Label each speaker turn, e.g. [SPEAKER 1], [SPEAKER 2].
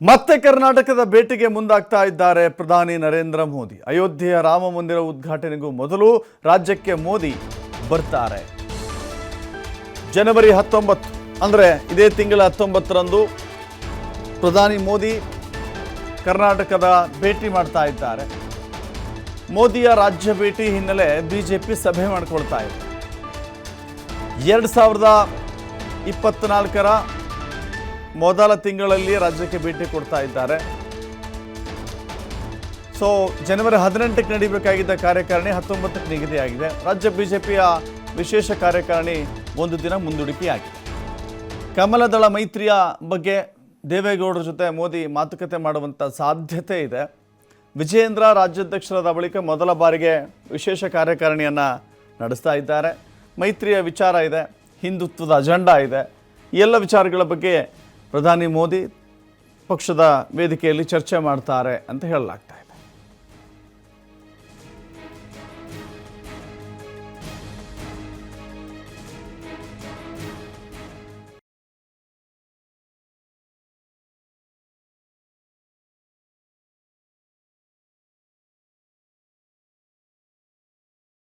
[SPEAKER 1] ಮತ್ತೆ ಕರ್ನಾಟಕದ ಭೇಟಿಗೆ ಮುಂದಾಗ್ತಾ ಇದ್ದಾರೆ ಪ್ರಧಾನಿ ನರೇಂದ್ರ ಮೋದಿ. ಅಯೋಧ್ಯೆಯ ರಾಮ ಮಂದಿರ ಉದ್ಘಾಟನೆಗೂ ಮೊದಲು ರಾಜ್ಯಕ್ಕೆ ಮೋದಿ ಬರ್ತಾರೆ. ಜನವರಿ 19 ಅಂದರೆ ಇದೇ ತಿಂಗಳ 19ರಂದು ಪ್ರಧಾನಿ ಮೋದಿ ಕರ್ನಾಟಕದ ಭೇಟಿ ಮಾಡ್ತಾ ಇದ್ದಾರೆ. ಮೋದಿಯ ರಾಜ್ಯ ಭೇಟಿ ಹಿನ್ನೆಲೆ ಬಿಜೆಪಿ ಸಭೆ ಮಾಡಿಕೊಳ್ತಾ ಇದೆ. 2024ರ ಮೊದಲ ತಿಂಗಳಲ್ಲಿ ರಾಜ್ಯಕ್ಕೆ ಭೇಟಿ ಕೊಡ್ತಾ ಇದ್ದಾರೆ. ಸೊ ಜನವರಿ 18ಕ್ಕೆ ನಡೀಬೇಕಾಗಿದ್ದ ಕಾರ್ಯಕಾರಿಣಿ 19ಕ್ಕೆ ನಿಗದಿಯಾಗಿದೆ. ರಾಜ್ಯ ಬಿಜೆಪಿಯ ವಿಶೇಷ ಕಾರ್ಯಕಾರಿಣಿ ಒಂದು ದಿನ ಮುಂದೂಡಿಕೆಯಾಗಿದೆ. ಕಮಲದಳ ಮೈತ್ರಿಯ ಬಗ್ಗೆ ದೇವೇಗೌಡರ ಜೊತೆ ಮೋದಿ ಮಾತುಕತೆ ಮಾಡುವಂಥ ಸಾಧ್ಯತೆ ಇದೆ. ವಿಜಯೇಂದ್ರ ರಾಜ್ಯಾಧ್ಯಕ್ಷರಾದ ಬಳಿಕ ಮೊದಲ ಬಾರಿಗೆ ವಿಶೇಷ ಕಾರ್ಯಕಾರಿಣಿಯನ್ನು ನಡೆಸ್ತಾ ಇದ್ದಾರೆ. ಮೈತ್ರಿಯ ವಿಚಾರ ಇದೆ, ಹಿಂದುತ್ವದ ಅಜೆಂಡಾ ಇದೆ. ಈ ಎಲ್ಲ ವಿಚಾರಗಳ ಬಗ್ಗೆ ಪ್ರಧಾನಿ ಮೋದಿ ಪಕ್ಷದ ವೇದಿಕೆಯಲ್ಲಿ ಚರ್ಚೆ ಮಾಡ್ತಾರೆ ಅಂತ ಹೇಳಲಾಗ್ತಾ ಇದೆ.